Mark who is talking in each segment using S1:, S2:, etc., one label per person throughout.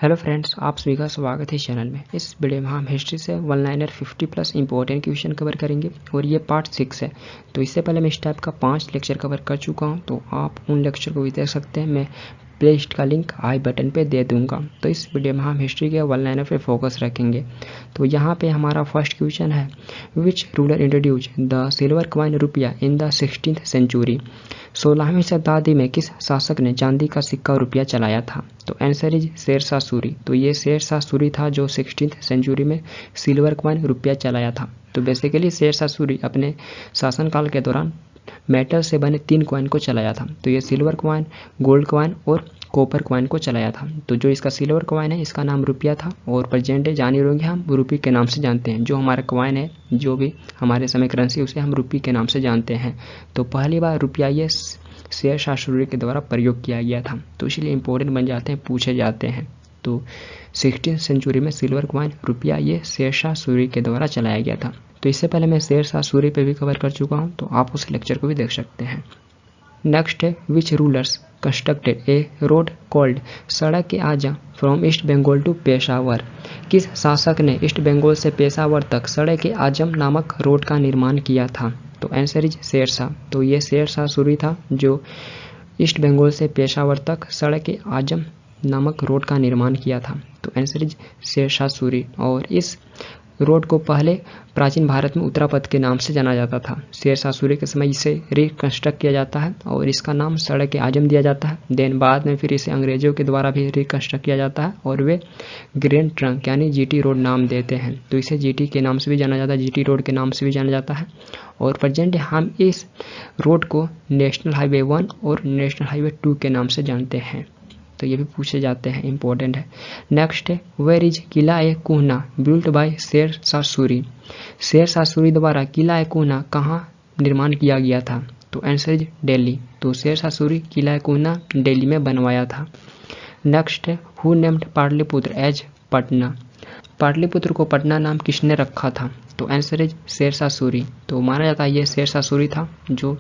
S1: Hello friends, आप सभी का स्वागत है चैनल में। इस वीडियो में हम हिस्ट्री से one liner 50+ important question cover करेंगे और ये पार्ट 6 है। तो इससे पहले मैं इस टाइप का 5 लेक्चर कवर कर चुका हूँ, तो आप उन लेक्चर को भी देख सकते हैं। मैं प्लेलिस्ट का लिंक आई बटन पे दे दूंगा। तो इस वीडियो में हम हिस्ट्री के वन लाइनर पे फोकस रखेंगे। तो यहाँ पे हमारा फर्स्ट क्वेश्चन है, which ruler introduce the silver coin रुपया इन द 16th सेंचुरी। 16वीं शताब्दी में किस शासक ने चांदी का सिक्का रुपया चलाया था? तो आंसर इज शेरशाह सूरी। तो ये शेरशाह सूरी था जो 16th सेंचुरी में सिल्वर कॉइन रुपया चलाया था। तो बेसिकली शेरशाह सूरी अपने शासनकाल के दौरान मेटल से बने 3 कॉइन को चलाया था। तो ये सिल्वर कॉइन, गोल्ड कॉइन और कॉपर कॉइन को चलाया था। तो जो इसका सिल्वर कॉइन है इसका नाम रुपया था और प्रेजेंट डे जान ही होंगे हम रुपये के नाम से जानते हैं। जो हमारा कॉइन है, जो भी हमारे समय करेंसी, उसे हम रुपये के नाम से जानते हैं। तो पहली बार रुपया ये शेरशाह सूरी के द्वारा प्रयोग किया गया था, तो इसलिए इंपॉर्टेंट बन जाते हैं, पूछे जाते हैं। तो 16th सेंचुरी में सिल्वर कॉइन रुपया ये शेरशाह सूरी के द्वारा चलाया गया था। तो इससे पहले मैं शेरशाह सूरी पे भी कवर कर चुका हूँ, तो आप उस लेक्चर को भी देख सकते हैं। नेक्स्ट है, which rulers constructed a road called सड़क के आजा from east Bengal to Peshawar. किस शासक ने ईस्ट बंगाल से पेशावर तक सड़क के आजम नामक रोड का निर्माण किया था? तो आंसर इज शेरशाह। तो ये शेरशाह सूरी था जो ईस्ट बंगाल से पेशावर तक सड़क के आजम नामक रोड का निर्माण किया था। तो आंसर इज शेरशाह सूरी। और इस रोड को पहले प्राचीन भारत में उत्तरापथ के नाम से जाना जाता था। शेरशाह सूरी के समय इसे रिकंस्ट्रक्ट किया जाता है और इसका नाम सड़क आजम दिया जाता है। देन बाद में फिर इसे अंग्रेजों के द्वारा भी रिकंस्ट्रक्ट किया जाता है और वे ग्रैंड ट्रंक यानी जीटी रोड नाम देते हैं। तो इसे जीटी के नाम से भी जाना जाता है, जीटी रोड के नाम से भी जाना जाता है। और प्रेजेंट हम इस रोड को नेशनल हाईवे 1 और नेशनल हाईवे 2 के नाम से जानते हैं। तो ये भी पूछे जाते हैं, इंपॉर्टेंट है। नेक्स्ट है, where is Qila e Kohna built by Sher Shah Suri. Sher Shah Suri द्वारा किला ए कोहना कहाँ निर्माण किया गया था? तो आंसर इज दिल्ली। तो शेरशाह सूरी किला ए कोहना दिल्ली में बनवाया था। नेक्स्ट है, who named Pataliputra as Patna. Pataliputra को पटना नाम किसने रखा था? तो आंसर इज शेरशाह सूरी। तो माना जाता है ये शेरशाह सूरी था जो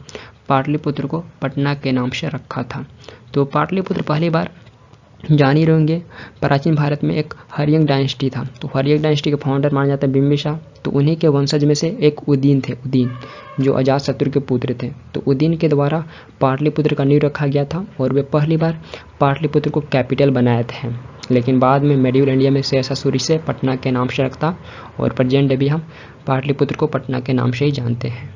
S1: पाटलिपुत्र को पटना के नाम से रखा था। तो पाटलिपुत्र पहली बार जान ही रहेंगे, प्राचीन भारत में एक हरियंग डायनेस्टी था। तो हरियंग डायनेस्टी के फाउंडर माना जाता है बिम्बिसार। तो उन्हीं के वंशज में से एक उदयन थे, उदयन जो अजातशत्रु के पुत्र थे। तो उदयन के द्वारा पाटलिपुत्र का नींव रखा गया था और वे पहली बार पाटलिपुत्र को कैपिटल बनाए थे। लेकिन बाद में मेडिवल इंडिया में शेरशाह सूरी से पटना के नाम से रखता और प्रेजेंट डे भी हम पाटलिपुत्र को पटना के नाम से ही जानते हैं।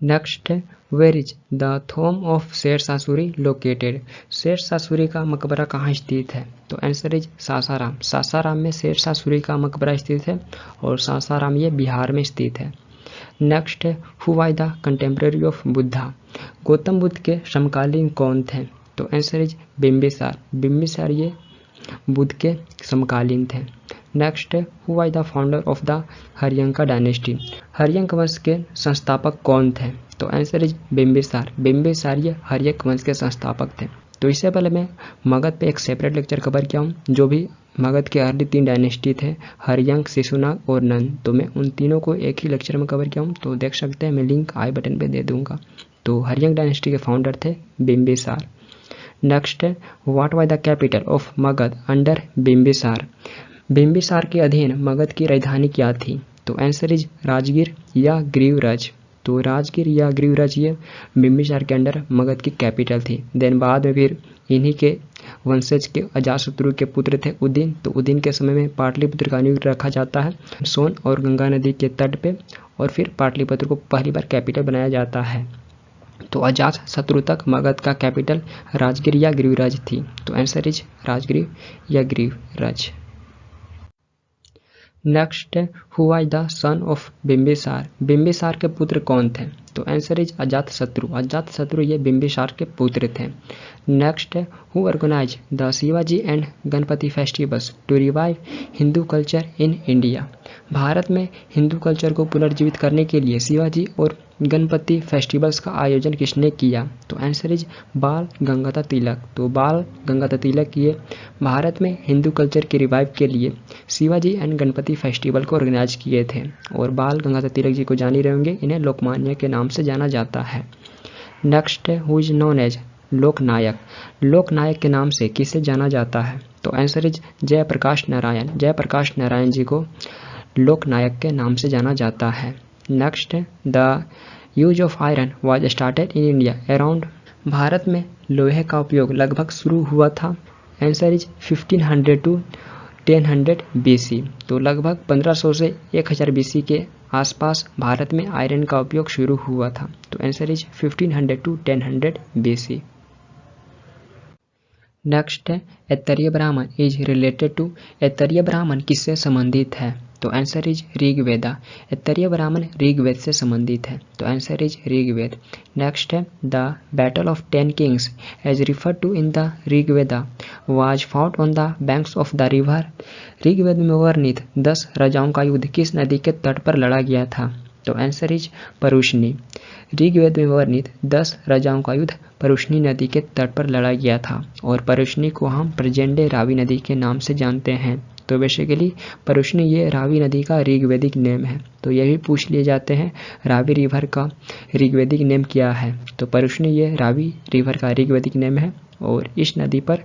S1: नेक्स्ट है, where is the tomb of Sher Shah Suri located. Sher Shah Suri का मकबरा कहाँ स्थित है? तो आंसर इज सासाराम। सासाराम में शेरशाह सूरी का मकबरा स्थित है और सासाराम ये बिहार में स्थित है। नेक्स्ट है, who was the contemporary of Buddha. Gautam Buddha के समकालीन कौन थे? तो आंसर इज बिम्बिसार। बिम्बिसार ये बुद्ध के समकालीन थे। नेक्स्ट है, who was the founder of the Haryanka dynasty. Haryanka वंश के संस्थापक कौन थे? तो आंसर इज बिम्बिसार। बिम्बिसार ये हरियंक वंश के संस्थापक थे। तो इससे पहले मैं मगध पे एक सेपरेट लेक्चर कवर किया हूँ, जो भी मगध के अर्ली 3 डायनेस्टी थे, हरियंक, शिशुनाग और नंद। तो मैं उन तीनों को एक ही लेक्चर में कवर किया हूँ, तो देख सकते हैं, मैं लिंक आई बटन पे दे दूंगा। तो हरियंक डायनेस्टी के फाउंडर थे बिम्बिसार। नेक्स्ट है, what was the capital of Magadh under Bimbisara. Bimbisara के अधीन मगध की राजधानी क्या थी? तो आंसर इज राजगीर या ग्रीवराज। तो राजगीर या ग्रीवराज ये बिम्बिसार के अंडर मगध की कैपिटल थी। देन बाद में फिर इन्हीं के वंशज के अजातशत्रु के पुत्र थे उदयन। तो उदयन के समय में पाटलिपुत्र का नींव रखा जाता है सोन और गंगा नदी के तट पे, और फिर पाटलिपुत्र को पहली बार कैपिटल बनाया जाता है। तो अजातशत्रु तक मगध का कैपिटल राजगीर या ग्रीवराज थी। तो आंसर इज राजगीर या ग्रीवराज। नेक्स्ट है, who was the son of Bimbisara. Bimbisara के पुत्र कौन थे? तो आंसर इज अजातशत्रु। अजातशत्रु ये बिम्बिसार के पुत्र थे। नेक्स्ट है, who organise the Shivaji and Ganpati festivals to revive Hindu culture in India. Bharat में हिंदू कल्चर को पुनर्जीवित करने के लिए शिवाजी और गणपति फेस्टिवल्स का आयोजन किसने किया? तो आंसर इज बाल गंगाधर तिलक। तो बाल गंगाधर तिलक ये भारत में हिंदू कल्चर के रिवाइव के लिए शिवाजी एंड गणपति फेस्टिवल को ऑर्गेनाइज किए थे। और बाल गंगाधर तिलक जी को जान ही रहे होंगे, इन्हें लोकमान्य के नाम से जाना जाता है। नेक्स्ट है, हु इज नोन एज लोकनायक। लोकनायक के नाम से किसे जाना जाता है? तो आंसर इज जयप्रकाश नारायण। जयप्रकाश नारायण जी को लोकनायक के नाम से जाना जाता है। नेक्स्ट है the use of iron was started in India around. Bharat में लोहे का उपयोग लगभग शुरू हुआ था। Answer is 1500 to 1000 BC। तो लगभग 1500 से 1000 BC के आसपास भारत में आयरन का उपयोग शुरू हुआ था। तो answer is 1500 to 1000 BC। Next है ऐतरेय ब्राह्मण इज रिलेटेड टू। ऐतरेय ब्राह्मण किससे संबंधित है? तो आंसर इज ऋग्वेदा। ऐतरेय ब्राह्मण ऋग्वेद से संबंधित है। तो आंसर इज ऋग्वेद। नेक्स्ट है the battle of 10 kings as referred to in the Rigveda was fought on the banks of the river. Rigveda में वर्णित 10 राजाओं का युद्ध किस नदी के तट पर लड़ा गया था? तो आंसर इज परुष्णी। ऋग्वेद में वर्णित 10 राजाओं का युद्ध परुष्णी नदी के तट पर लड़ा गया था और परुष्णी को हम प्रेजेंट डे रावी नदी के नाम से जानते हैं। तो बेसिकली परुष्णी ये रावी नदी का ऋग्वेदिक नेम है। तो ये भी पूछ लिए जाते हैं रावी रिवर का ऋग्वेदिक नेम क्या है? तो परुष्णी ये रावी रिवर का ऋग्वेदिक नेम है और इस नदी पर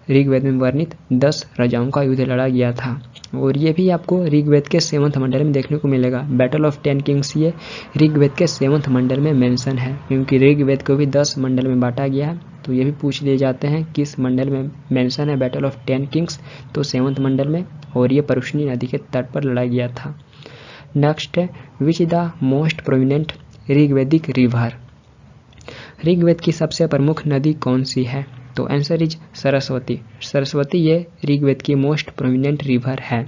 S1: ऋग्वेद में वर्णित 10 राजाओं का युद्ध लड़ा गया था। और ये भी आपको ऋग्वेद के 7th मंडल में देखने को मिलेगा। बैटल ऑफ 10 किंग्स ये ऋग्वेद के 7th मंडल में मेंशन है, क्योंकि ऋग्वेद को भी 10 मंडल में बांटा गया है। तो ये भी पूछ लिए जाते हैं किस मंडल में मेंशन है बैटल ऑफ 10 किंग्स। तो 7th मंडल में, और ये परुष्णी नदी के तट पर लड़ा गया था। नेक्स्ट है which the most prominent Rigvedic river. Rigveda की सबसे प्रमुख नदी कौन सी है? तो आंसर इज सरस्वती। सरस्वती ये ऋग्वेद की मोस्ट प्रोमिनेंट रिवर है।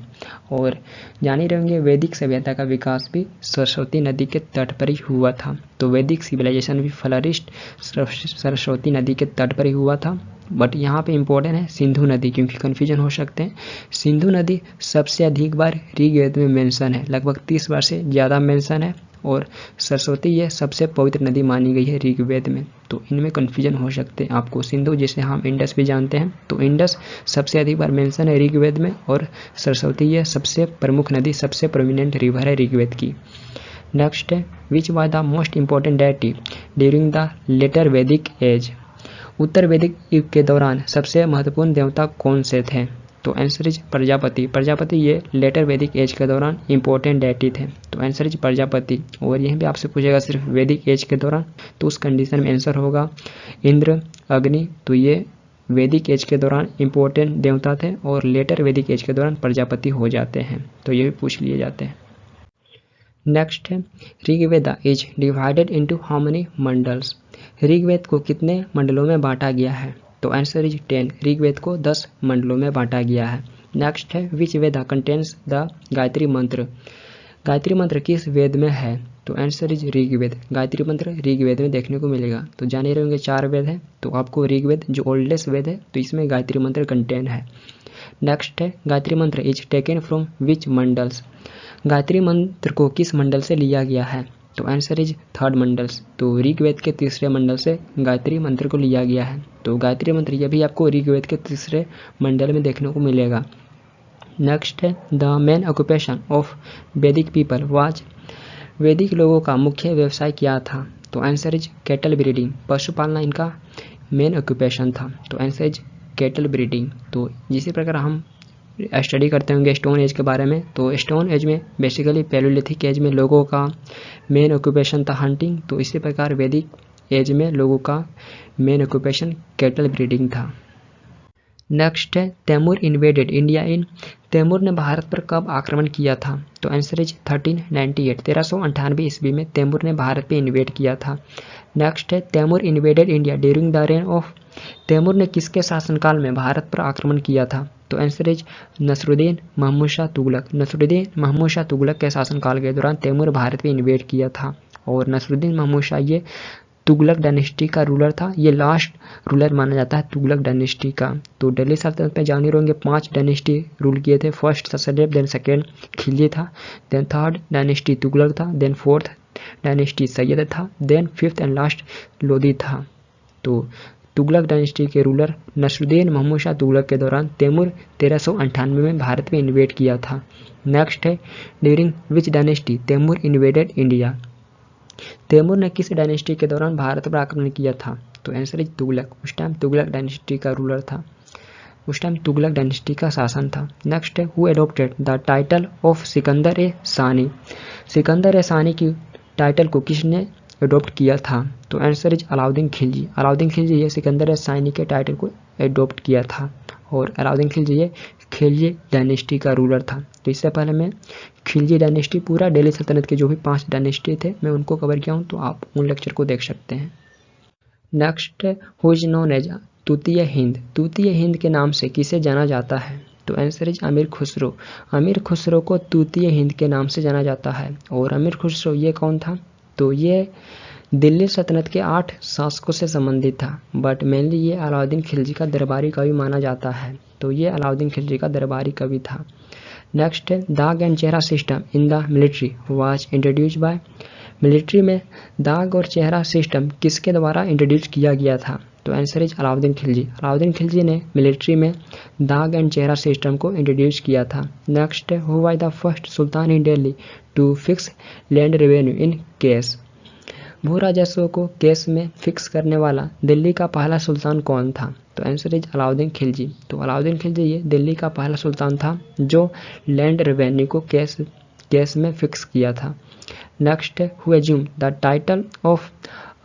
S1: और जान ही रहेंगे वैदिक सभ्यता का विकास भी सरस्वती नदी के तट पर ही हुआ था। तो वैदिक सिविलाइजेशन भी फ्लरिश्ड सरस्वती नदी के तट पर ही हुआ था। बट यहाँ पे इम्पोर्टेंट है सिंधु नदी, क्योंकि कन्फ्यूजन हो सकते हैं। सिंधु नदी सबसे अधिक बार ऋग्वेद में मेंशन है, लगभग 30 बार से ज़्यादा मेंशन है। और सरस्वती यह सबसे पवित्र नदी मानी गई है ऋग्वेद में। तो इनमें कन्फ्यूजन हो सकते हैं आपको। सिंधु जिसे हम इंडस भी जानते हैं, तो इंडस सबसे अधिक बार मेंशन है ऋग्वेद में, और सरस्वती यह सबसे प्रमुख नदी, सबसे प्रोमिनेंट रिवर है ऋग्वेद की। नेक्स्ट है which was the most important deity during the later Vedic age. उत्तर वैदिक युग के दौरान सबसे महत्वपूर्ण देवता कौन से थे? तो आंसर इज प्रजापति। प्रजापति ये लेटर वैदिक एज के दौरान इंपॉर्टेंट डेटी थे। तो आंसर इज प्रजापति। और यहीं भी आपसे पूछेगा सिर्फ वैदिक एज के दौरान, तो उस कंडीशन में आंसर होगा इंद्र, अग्नि। तो ये वैदिक एज के दौरान इंपॉर्टेंट देवता थे, और लेटर वैदिक एज के दौरान प्रजापति हो जाते हैं। तो ये भी पूछ लिए जाते हैं। नेक्स्ट है Rigveda is divided into how many mandals. Rigveda को कितने मंडलों में बांटा गया है? तो आंसर इज 10। ऋग्वेद को 10 मंडलों में बांटा गया है। नेक्स्ट है विच वेदा कंटेन्स द गायत्री मंत्र। गायत्री मंत्र किस वेद में है? तो आंसर इज ऋग्वेद। गायत्री मंत्र ऋग्वेद में देखने को मिलेगा। तो जाने रहेंगे 4 वेद है, तो आपको ऋग्वेद जो ओल्डेस्ट वेद है, तो इसमें गायत्री मंत्र कंटेन है। नेक्स्ट है गायत्री मंत्र is taken from which mandals. Gayatri मंत्र को किस मंडल से लिया गया है? तो आंसर इज 3rd मंडल्स। तो ऋग्वेद के 3रे मंडल से गायत्री मंत्र को लिया गया है। तो गायत्री मंत्र यह भी आपको ऋग्वेद के 3रे मंडल में देखने को मिलेगा। नेक्स्ट है द मेन ऑक्यूपेशन ऑफ वैदिक पीपल वाज। वैदिक लोगों का मुख्य व्यवसाय क्या था? तो आंसर इज कैटल ब्रीडिंग। पशुपालना इनका मेन ऑक्यूपेशन था। तो आंसर इज कैटल ब्रीडिंग। तो इसी प्रकार हम स्टडी करते होंगे स्टोन एज के बारे में। तो स्टोन एज में बेसिकली पैलियोलिथिक एज में लोगों का मेन ऑक्यूपेशन था हंटिंग। तो इसी प्रकार वैदिक एज में लोगों का मेन ऑक्यूपेशन कैटल ब्रीडिंग था। नेक्स्ट है Taimur invaded India in. Taimur ने भारत पर कब आक्रमण किया था? तो आंसर इज 1398। 1398 ईस्वी में तैमूर ने भारत पे इन्वेड किया था। नेक्स्ट है Taimur invaded India during the reign of. Taimur ने किसके शासनकाल में भारत पर आक्रमण किया था? तो आंसर इज नसरुद्दीन महमूद शाह तुगलक। नसरुद्दीन महमूद शाह तुगलक के शासनकाल के दौरान तैमूर भारत पे इन्वेड किया था। और नसरुद्दीन महमूद शाह ये तुगलक डायनेस्टी का रूलर था। ये लास्ट रूलर माना जाता है तुगलक डायनेस्टी का। तो दिल्ली सल्तनत में जान ही रहेंगे 5 डायनेस्टी रूल किए थे। फर्स्ट ससदेव, देन सेकेंड खिलजी था, देन 3rd डायनेस्टी तुगलक था, देन 4th डायनेस्टी सैयद था, then 5th and last Lodhi था। तो तुगलक डायनेस्टी के रूलर नसरुद्दीन महमूद शाह तुगलक के दौरान तैमूर 1398 में भारत में इन्वेड किया था। नेक्स्ट है during which dynasty Taimur invaded India. Taimur ने किस डायनेस्टी के दौरान भारत पर आक्रमण किया था? तो आंसर इज तुगलक। उस टाइम तुगलक डायनेस्टी का रूलर था, उस टाइम तुगलक डायनेस्टी का शासन था। नेक्स्ट है who adopted the title of Sikandar e Sani? Sikandar e सानी की टाइटल को किसने एडोप्ट किया था? तो आंसर इज अलाउद्दीन खिलजी। अलाउद्दीन खिलजी ये सिकंदर ए सानी के टाइटल को एडोप्ट किया था और अलाउद्दीन खिलजी ये खिलजी डायनेस्टी का रूलर था। तो इससे पहले मैं खिलजी डायनेस्टी पूरा दिल्ली सल्तनत के जो भी 5 डायनेस्टी थे मैं उनको कवर किया हूँ, तो आप उन लेक्चर को देख सकते हैं। Next who is known as Tuti e Hind? Tuti e Hind के नाम से किसे जाना जाता है? तो आंसर इज अमीर खुसरो। अमीर खुसरो को तूतीय हिंद के नाम से जाना जाता है। और अमीर खुसरो ये कौन था? तो ये दिल्ली सल्तनत के 8 शासकों से संबंधित था, बट मेनली ये अलाउद्दीन खिलजी का दरबारी कवि माना जाता है। तो ये अलाउद्दीन खिलजी का दरबारी कवि था। नेक्स्ट है दाग एंड चेहरा system in the military was introduced by? Military में दाग और चेहरा सिस्टम किसके द्वारा इंट्रोड्यूस किया गया था? तो आंसर इज अलाउद्दीन खिलजी। अलाउद्दीन खिलजी ने मिलिट्री में दाग एंड चेहरा सिस्टम को इंट्रोड्यूस किया था। Next who was the first sultan in Delhi to fix land revenue in cash? भू राजस्व को केस में फिक्स करने वाला दिल्ली का पहला सुल्तान कौन था? तो आंसर इज अलाउद्दीन खिलजी। तो अलाउद्दीन खिलजी ये दिल्ली का पहला सुल्तान था जो लैंड रेवेन्यू को केस में फिक्स किया था। Next who assume the title of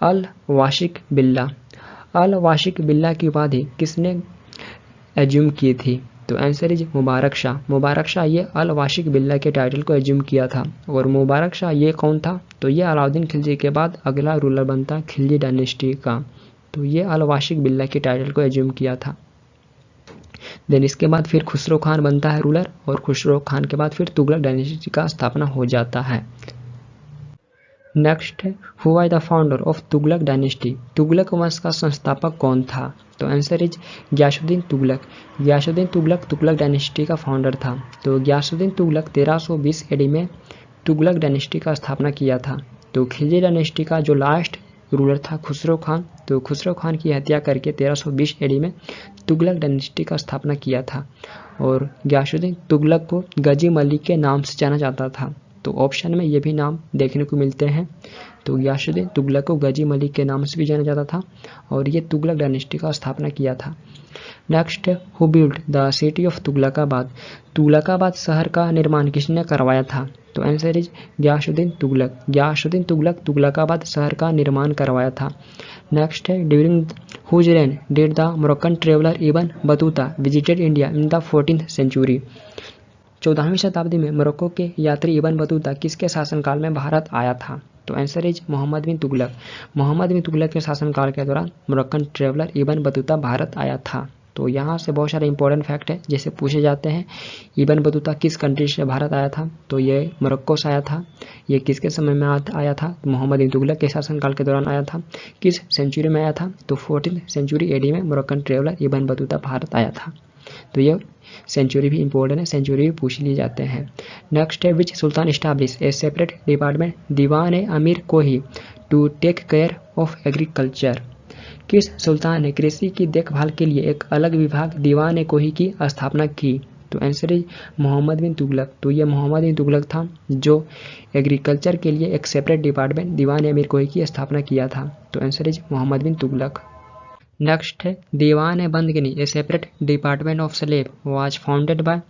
S1: al Wasiq Billah? Al Wasiq बिल्ला की उपाधि किसने एज्यूम की थी? तो आंसर इज मुबारक शाह। मुबारक शाह ये अल वाशिक बिल्ला के टाइटल को एज्यूम किया था। और मुबारक शाह ये कौन था? तो ये अलाउद्दीन खिलजी के बाद अगला रूलर बनता खिलजी डायनेस्टी का। तो ये अल वाशिक बिल्ला के टाइटल को एज्यूम किया था। देन इसके बाद फिर खुसरो खान बनता है रूलर, और खुसरो खान के बाद फिर तुगलक डायनेस्टी का स्थापना हो जाता है। नेक्स्ट है who was the founder of Tughlaq dynasty? Tughlaq वंश का संस्थापक कौन था? तो answer is Ghiyasuddin Tughlaq. Ghiyasuddin Tughlaq Tughlaq dynasty का फाउंडर था। तो गियासुद्दीन तुगलक 1320 एडी में तुगलक डायनेस्टी का स्थापना किया था। तो खिलजी डायनेस्टी का जो लास्ट रूलर था खुसरो खान, तो खुसरो खान की हत्या करके 1320 एडी में तुगलक डायनेस्टी का स्थापना किया था। और गियासुद्दीन तुगलक को गजी मलिक के नाम से जाना जाता था। तो ऑप्शन में ये भी नाम देखने को मिलते हैं। तो गियासुद्दीन तुगलक को गजी मलिक के नाम से भी जाना जाता था और ये तुगलक डायनेस्टी का स्थापना किया था। Next who build the city of Tughlaqabad? Tughlaqabad शहर का निर्माण किसने करवाया था? तो आंसर इज गियासुद्दीन तुगलक। गियासुद्दीन तुगलक तुगलकाबाद शहर का निर्माण करवाया था। नेक्स्ट है during whose reign did the Moroccan traveller Ibn Battuta visited India in the 14th century? 14वीं शताब्दी में मोरक्को के यात्री इब्न बतूता किसके शासनकाल में भारत आया था? तो आंसर इज मोहम्मद बिन तुगलक। मोहम्मद बिन तुगलक के शासनकाल के दौरान Moroccan traveller Ibn Battuta Bharat आया था। तो यहाँ से बहुत सारे इंपॉर्टेंट फैक्ट है जैसे पूछे जाते हैं। इब्न बतूता किस कंट्री से भारत आया था? तो ये मोरक्को से आया था। ये किसके समय में आया था? मोहम्मद बिन तुगलक के शासनकाल के दौरान आया था। किस सेंचुरी में आया था? तो 14th सेंचुरी एडी में Moroccan traveller Ibn Battuta Bharat आया था। तो ये सेंचुरी भी इंपॉर्टेंट है, सेंचुरी भी पूछ लिए जाते हैं। नेक्स्ट है which sultan establish a separate department Diwan i Amir Kohi to take care of agriculture? किस सुल्तान ने कृषि की देखभाल के लिए एक अलग विभाग दीवान ए कोही की स्थापना की? तो आंसर इज मोहम्मद बिन तुगलक। तो ये मोहम्मद बिन तुगलक था जो एग्रीकल्चर के लिए एक सेपरेट डिपार्टमेंट दीवान ए अमीर कोही की स्थापना किया था। तो answer is Mohammad bin Tughlaq. Next है Diwan e Bandagani a separate department of slave was founded by?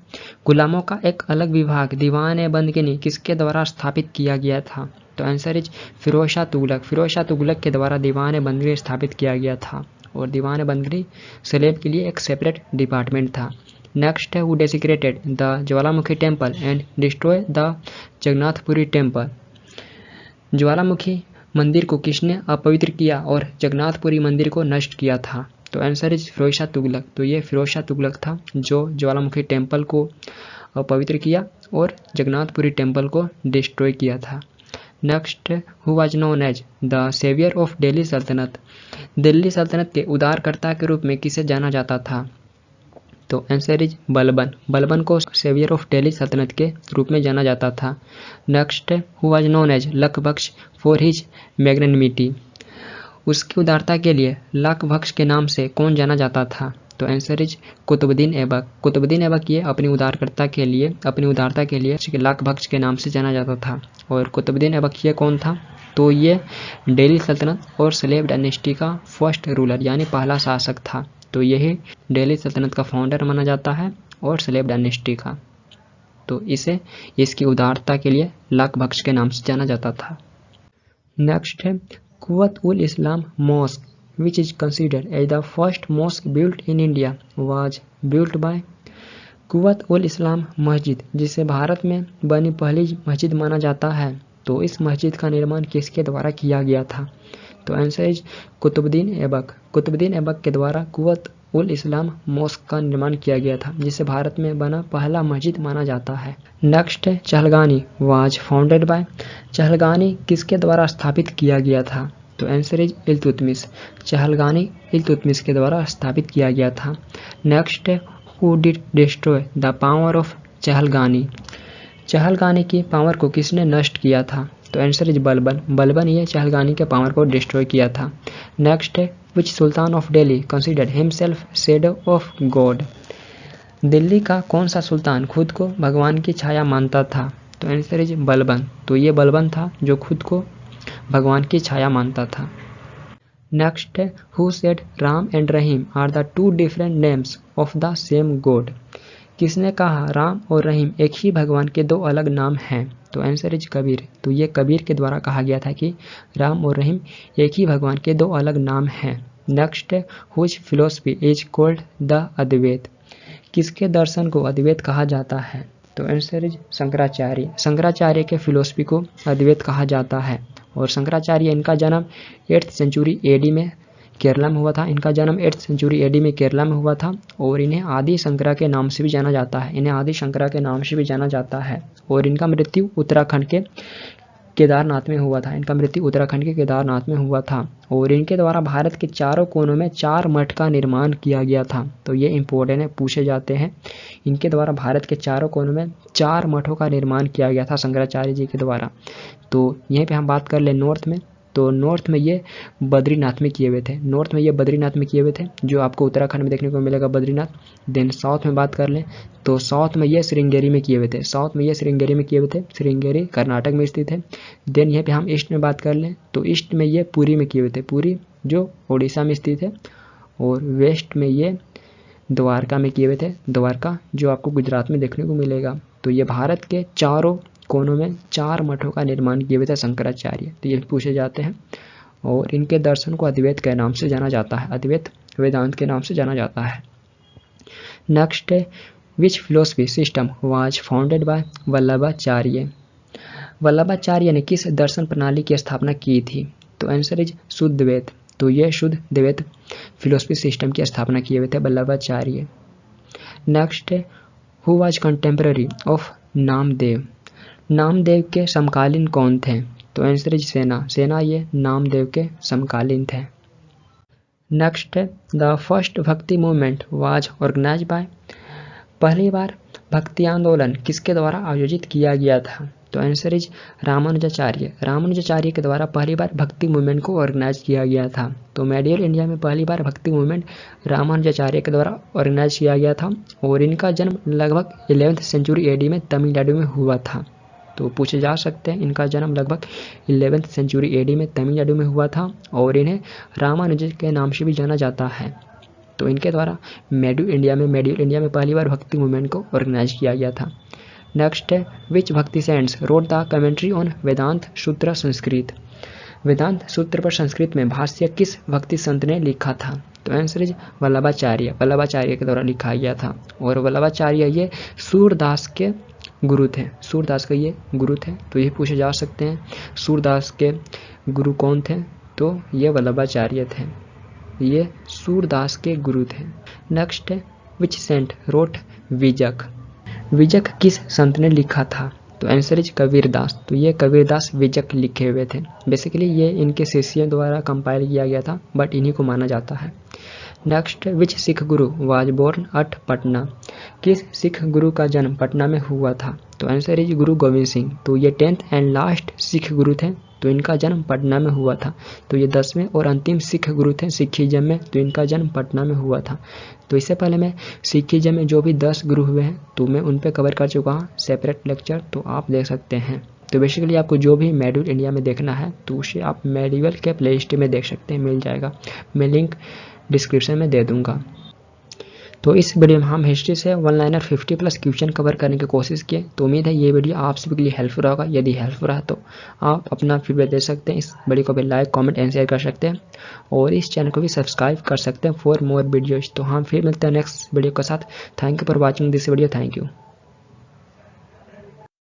S1: गुलामों का एक अलग विभाग दीवान ए बंदगनी किसके द्वारा स्थापित किया गया था? तो आंसर इज फिरोज शाह तुगलक। फिरोज शाह तुगलक के द्वारा दीवान ए बंदगनी स्थापित किया गया था और दीवान ए बंदगनी स्लेव के लिए एक सेपरेट डिपार्टमेंट था। नेक्स्ट है who desecrated the Jwalamukhi temple and destroy the Jagannathpuri temple? Jwalamukhi मंदिर को किसने अपवित्र किया और जगन्नाथपुरी मंदिर को नष्ट किया था? तो आंसर इज फिरोज शाह तुगलक। तो ये फिरोज शाह तुगलक था जो ज्वालामुखी टेम्पल को अपवित्र किया और जगन्नाथपुरी टेम्पल को डिस्ट्रॉय किया था। Next who was known as the saviour of Delhi Sultanat? Delhi सल्तनत के उदारकर्ता के रूप में किसे जाना जाता था? तो आंसर इज बलबन। बलबन को सेवियर ऑफ दिल्ली सल्तनत के रूप में जाना जाता था। Next who was known as Lakh Bakhsh for his magnanimity? उसकी उदारता के लिए लक बख्श के नाम से कौन जाना जाता था? तो आंसर इज कुतुबुद्दीन ऐबक। कुतुबुद्दीन ऐबक ये अपनी उदारता के लिए लाख बख्श के नाम से जाना जाता था। और कुतुबुद्दीन ऐबक ये कौन था? तो ये दिल्ली सल्तनत और स्लेव डायनेस्टी का फर्स्ट रूलर यानी पहला शासक था। तो यही दिल्ली सल्तनत का फाउंडर माना जाता है और स्लेव डायनेस्टी का। तो इसे इसकी उदारता के लिए लाख बख्श के नाम से जाना जाता था। नेक्स्ट है कुव्वत ul Islam mask which is considered as the first mosque built in India was built by कुव्वत ul Islam मस्जिद, जिसे भारत में बनी पहली मस्जिद माना जाता है। तो इस मस्जिद का निर्माण किसके द्वारा किया गया था? तो आंसर इज कुतुबुद्दीन ऐबक। कुतुबुद्दीन ऐबक के द्वारा कुव्वत उल इस्लाम मॉस्क का निर्माण किया गया था, जिसे भारत में बना पहला मस्जिद माना जाता है। नेक्स्ट है चहलगानी वाज फाउंडेड बाय। चहलगानी किसके द्वारा स्थापित किया गया था? तो आंसर इज इल्तुतमिश। चहलगानी इल्तुतमिश के द्वारा स्थापित किया गया था। नेक्स्ट है who did destroy the power of चहलगानी। चहलगानी की पावर को किसने नष्ट किया था? तो आंसर इज बलबन। बलबन ये चहलगानी के पावर को डिस्ट्रॉय किया था। नेक्स्ट है which sultan of Delhi considered himself shadow of God. Delhi का कौन सा सुल्तान खुद को भगवान की छाया मानता था? तो आंसर इज बलबन। तो ये बलबन था जो खुद को भगवान की छाया मानता था। नेक्स्ट है who said Ram and Rahim are the two different names of the same god. किसने कहा राम और रहीम एक ही भगवान के दो अलग नाम हैं? तो आंसर इज कबीर। तो ये कबीर के द्वारा कहा गया था कि राम और रहीम एक ही भगवान के दो अलग नाम हैं। नेक्स्ट है whose philosophy is called the Advaita. किसके दर्शन को अद्वैत कहा जाता है? तो आंसर इज शंकराचार्य। शंकराचार्य के फिलोसफी को अद्वैत कहा जाता है। और शंकराचार्य इनका जन्म 8th सेंचुरी एडी में केरला में हुआ था। इनका जन्म 8th सेंचुरी एडी में केरला में हुआ था। और इन्हें आदि शंकरा के नाम से भी जाना जाता है। इन्हें आदि शंकरा के नाम से भी जाना जाता है। और इनका मृत्यु उत्तराखंड के केदारनाथ में हुआ था। इनका मृत्यु उत्तराखंड के केदारनाथ में हुआ था। और इनके द्वारा भारत के चारों कोनों में 4 मठ का निर्माण किया गया था। तो ये इंपॉर्टेंट है, पूछे जाते हैं। इनके द्वारा भारत के चारों कोनों में 4 मठों का निर्माण किया गया था शंकराचार्य जी के द्वारा। तो यहीं पे हम बात कर ले नॉर्थ में। तो नॉर्थ में ये बद्रीनाथ में किए हुए थे। नॉर्थ में ये बद्रीनाथ में किए हुए थे, जो आपको उत्तराखंड में देखने को मिलेगा बद्रीनाथ। देन साउथ में बात कर लें तो साउथ में ये श्रृंगेरी में किए हुए थे। साउथ में ये श्रृंगेरी में किए हुए थे। श्रृंगेरी कर्नाटक में स्थित है। देन यहाँ पे हम ईस्ट में बात कर लें तो ईस्ट में ये पुरी में किए हुए थे। पुरी जो उड़ीसा में स्थित है। और वेस्ट में ये द्वारका में किए हुए थे। द्वारका जो आपको गुजरात में देखने को मिलेगा। तो ये भारत के चारों कोनों में 4 मठों का निर्माण किए हुए थे शंकराचार्य। तो ये पूछे जाते हैं। और इनके दर्शन को अद्वैत के नाम से जाना जाता है। अद्वैत वेदांत के नाम से जाना जाता है। नेक्स्ट है which philosophy system was founded by Vallabhacharya. Vallabhacharya ने किस दर्शन प्रणाली की स्थापना की थी? तो आंसर इज शुद्ध द्वैत। तो ये शुद्ध द्वैत फिलोसफी सिस्टम की स्थापना किए हुए थे वल्लभाचार्य। नेक्स्ट है who was contemporary of Namdev. Namdev के समकालीन कौन थे? तो आंसर इज सेना। सेना ये नामदेव के समकालीन थे। नेक्स्ट है द फर्स्ट भक्ति मूवमेंट वाज ऑर्गेनाइज बाय। पहली बार भक्ति आंदोलन किसके द्वारा आयोजित किया गया था? तो आंसर इज रामानुजाचार्य। रामानुजाचार्य के द्वारा पहली बार भक्ति मूवमेंट को ऑर्गेनाइज किया गया था। तो मेडिवल इंडिया में पहली बार भक्ति मूवमेंट रामानुजाचार्य के द्वारा ऑर्गेनाइज किया गया था। और इनका जन्म लगभग 11th सेंचुरी एडी में तमिलनाडु में हुआ था। तो पूछे जा सकते हैं, इनका जन्म लगभग 11th सेंचुरी एडी में तमिलनाडु में हुआ था। और इन्हें रामानुज के नाम से भी जाना जाता है। तो इनके द्वारा मेडिवल इंडिया में पहली बार भक्ति मूवमेंट को ऑर्गेनाइज किया गया था। नेक्स्ट है which bhakti saints wrote the commentary on Vedanta Sutra Sanskrit. वेदांत सूत्र पर संस्कृत में भाष्य किस भक्ति संत ने लिखा था? तो आंसर इज वल्लभाचार्य। वल्लभाचार्य के द्वारा लिखा गया था। और वल्लभाचार्य ये सूरदास के गुरु थे। सूरदास के ये गुरु थे। तो ये पूछे जा सकते हैं सूरदास के गुरु कौन थे? तो ये वल्लभाचार्य थे। ये सूरदास के गुरु थे। नेक्स्ट है विच सेंट रोट विजक। विजक किस संत ने लिखा था? तो आंसर इज कबीरदास। तो ये कबीरदास विजक लिखे हुए थे। बेसिकली ये इनके शिष्यों द्वारा कंपाइल किया गया था, बट इन्हीं को माना जाता है। Next which Sikh Guru was born at Patna. किस सिख गुरु का जन्म पटना में हुआ था? तो आंसर इज गुरु गोविंद सिंह। तो ये 10th एंड लास्ट सिख गुरु थे तो इनका जन्म पटना में हुआ था। तो ये 10वें और अंतिम सिख गुरु थे सिखिज्म में, तो इनका जन्म पटना में हुआ था। तो इससे पहले मैं सिखिज्म में जो भी 10 गुरु हुए हैं तो मैं उन पर कवर कर चुका हूँ सेपरेट लेक्चर, तो आप देख सकते हैं। तो बेसिकली आपको जो भी मेड्यूल इंडिया में देखना है तो उसे आप मेडिवल के प्लेलिस्ट में देख सकते हैं, मिल जाएगा। मैं लिंक डिस्क्रिप्शन में दे दूंगा। तो इस वीडियो में हम हिस्ट्री से वन लाइनर 50+ क्वेश्चन कवर करने की कोशिश किए। तो उम्मीद है ये वीडियो आप सभी के लिए हेल्पफुल होगा। यदि हेल्पफुल रहा तो आप अपना फीडबैक दे सकते हैं। इस वीडियो को भी लाइक, कमेंट एंड शेयर कर सकते हैं और इस चैनल को भी सब्सक्राइब कर सकते हैं फॉर मोर वीडियोज। तो हम फिर मिलते हैं नेक्स्ट वीडियो के साथ। Thank you for watching this video. Thank you.